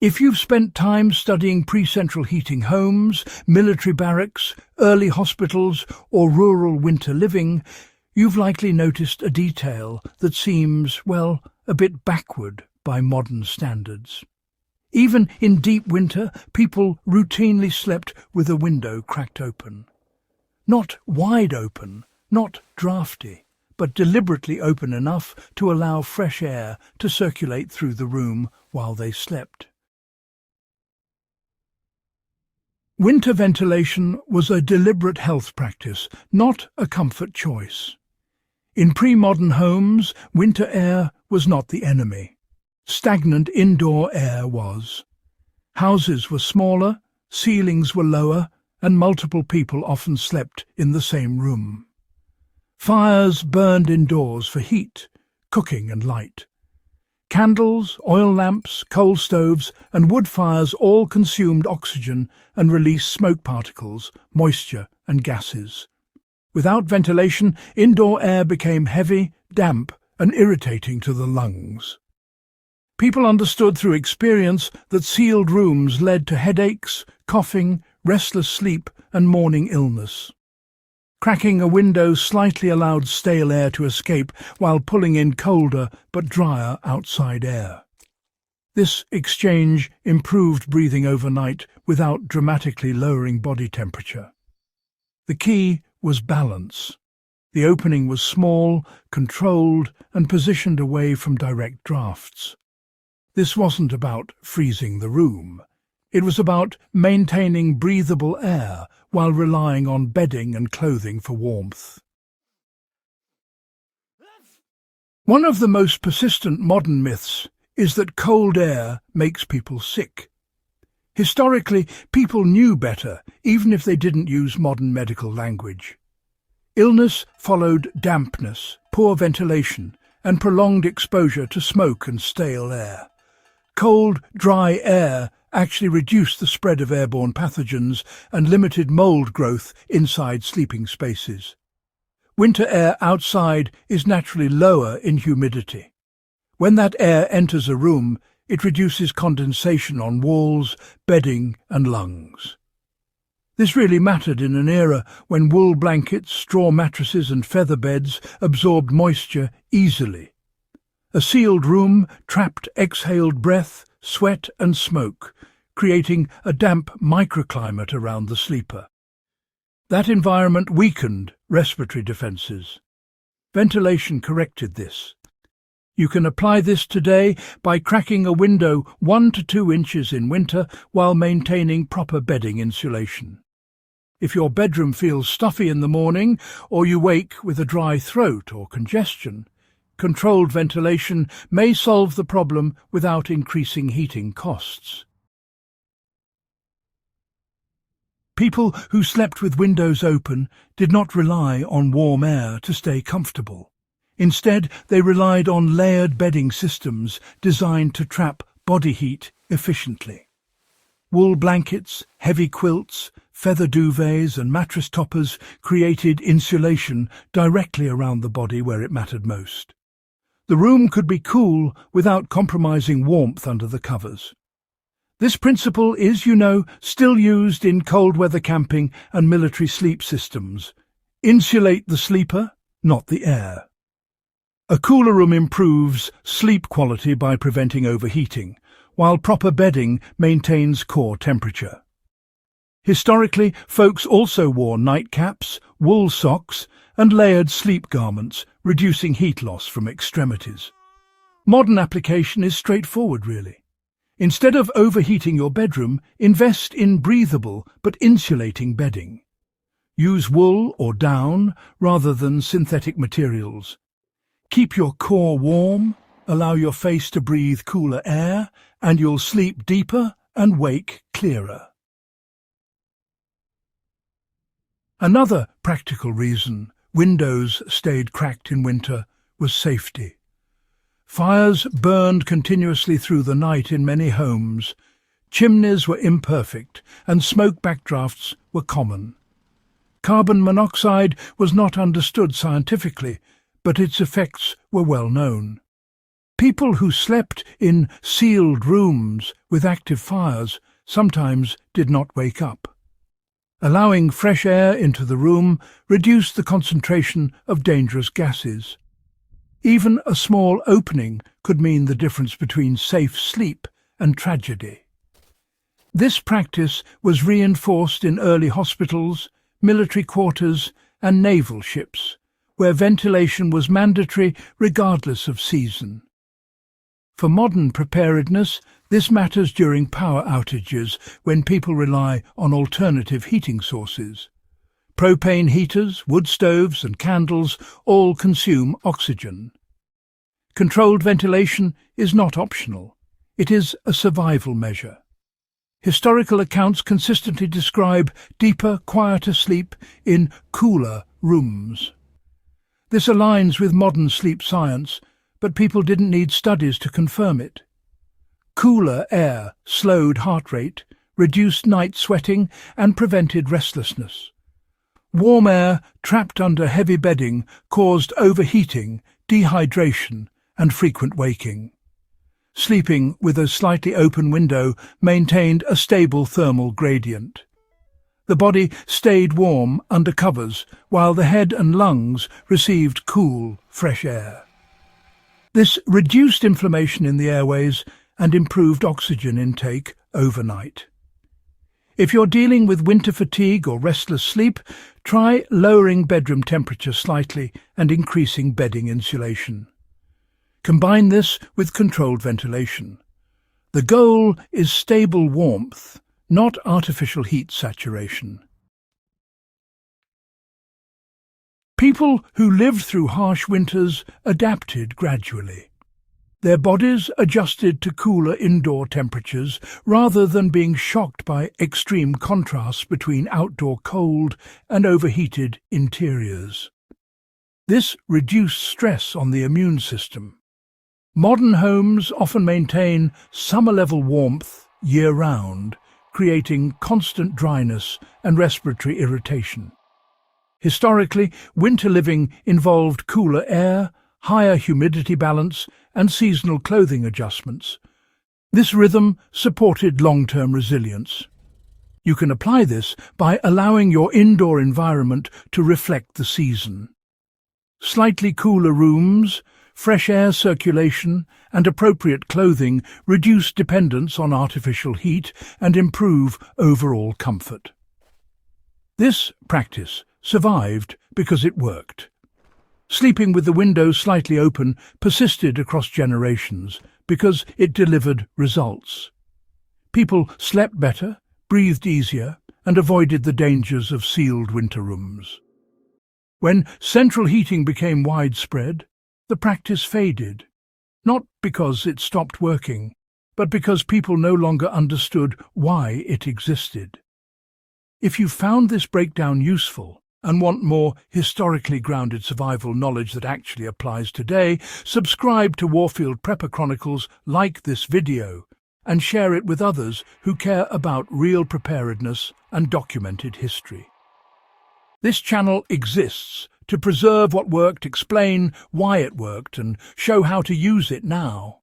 If you've spent time studying pre-central heating homes, military barracks, early hospitals, or rural winter living, you've likely noticed a detail that seems, well, a bit backward by modern standards. Even in deep winter, people routinely slept with a window cracked open. Not wide open, not drafty, but deliberately open enough to allow fresh air to circulate through the room while they slept. Winter ventilation was a deliberate health practice, not a comfort choice. In pre-modern homes, winter air was not the enemy. Stagnant indoor air was. Houses were smaller, ceilings were lower, and multiple people often slept in the same room. Fires burned indoors for heat, cooking and light. Candles, oil lamps, coal stoves, and wood fires all consumed oxygen and released smoke particles, moisture and gases. Without ventilation, indoor air became heavy, damp, and irritating to the lungs. People understood through experience that sealed rooms led to headaches, coughing, restless sleep, and morning illness. Cracking a window slightly allowed stale air to escape while pulling in colder but drier outside air. This exchange improved breathing overnight without dramatically lowering body temperature. The key was balance. The opening was small, controlled, and positioned away from direct drafts. This wasn't about freezing the room. It was about maintaining breathable air while relying on bedding and clothing for warmth. One of the most persistent modern myths is that cold air makes people sick. Historically, people knew better, even if they didn't use modern medical language. Illness followed dampness, poor ventilation, and prolonged exposure to smoke and stale air. Cold, dry air actually reduced the spread of airborne pathogens and limited mold growth inside sleeping spaces. Winter air outside is naturally lower in humidity. When that air enters a room, it reduces condensation on walls, bedding, and lungs. This really mattered in an era when wool blankets, straw mattresses, and feather beds absorbed moisture easily. A sealed room trapped exhaled breath, sweat, and smoke, creating a damp microclimate around the sleeper. That environment weakened respiratory defenses. Ventilation corrected this. You can apply this today by cracking a window 1 to 2 inches in winter while maintaining proper bedding insulation. If your bedroom feels stuffy in the morning or you wake with a dry throat or congestion, controlled ventilation may solve the problem without increasing heating costs. People who slept with windows open did not rely on warm air to stay comfortable. Instead, they relied on layered bedding systems designed to trap body heat efficiently. Wool blankets, heavy quilts, feather duvets and mattress toppers created insulation directly around the body where it mattered most. The room could be cool without compromising warmth under the covers. This principle is, still used in cold weather camping and military sleep systems. Insulate the sleeper, not the air. A cooler room improves sleep quality by preventing overheating, while proper bedding maintains core temperature. Historically, folks also wore nightcaps, wool socks, and layered sleep garments, reducing heat loss from extremities. Modern application is straightforward, really. Instead of overheating your bedroom, invest in breathable but insulating bedding. Use wool or down rather than synthetic materials. Keep your core warm, allow your face to breathe cooler air, and you'll sleep deeper and wake clearer. Another practical reason windows stayed cracked in winter was safety. Fires burned continuously through the night in many homes. Chimneys were imperfect, and smoke backdrafts were common. Carbon monoxide was not understood scientifically, but its effects were well known. People who slept in sealed rooms with active fires sometimes did not wake up. Allowing fresh air into the room reduced the concentration of dangerous gases. Even a small opening could mean the difference between safe sleep and tragedy. This practice was reinforced in early hospitals, military quarters, and naval ships, where ventilation was mandatory regardless of season. For modern preparedness, this matters during power outages when people rely on alternative heating sources. Propane heaters, wood stoves, and candles all consume oxygen. Controlled ventilation is not optional. It is a survival measure. Historical accounts consistently describe deeper, quieter sleep in cooler rooms. This aligns with modern sleep science, but people didn't need studies to confirm it. Cooler air slowed heart rate, reduced night sweating, and prevented restlessness. Warm air trapped under heavy bedding caused overheating, dehydration, and frequent waking. Sleeping with a slightly open window maintained a stable thermal gradient. The body stayed warm under covers, while the head and lungs received cool, fresh air. This reduced inflammation in the airways and improved oxygen intake overnight. If you're dealing with winter fatigue or restless sleep, try lowering bedroom temperature slightly and increasing bedding insulation. Combine this with controlled ventilation. The goal is stable warmth, not artificial heat saturation. People who lived through harsh winters adapted gradually. Their bodies adjusted to cooler indoor temperatures rather than being shocked by extreme contrasts between outdoor cold and overheated interiors. This reduced stress on the immune system. Modern homes often maintain summer-level warmth year-round, creating constant dryness and respiratory irritation. Historically, winter living involved cooler air, higher humidity balance, and seasonal clothing adjustments. This rhythm supported long-term resilience. You can apply this by allowing your indoor environment to reflect the season. Slightly cooler rooms, fresh air circulation, and appropriate clothing reduce dependence on artificial heat and improve overall comfort. This practice survived because it worked. Sleeping with the windows slightly open persisted across generations because it delivered results. People slept better, breathed easier, and avoided the dangers of sealed winter rooms. When central heating became widespread, the practice faded, not because it stopped working, but because people no longer understood why it existed. If you found this breakdown useful and want more historically grounded survival knowledge that actually applies today, subscribe to Warfield Prepper Chronicles, like this video, and share it with others who care about real preparedness and documented history. This channel exists to preserve what worked, explain why it worked, and show how to use it now.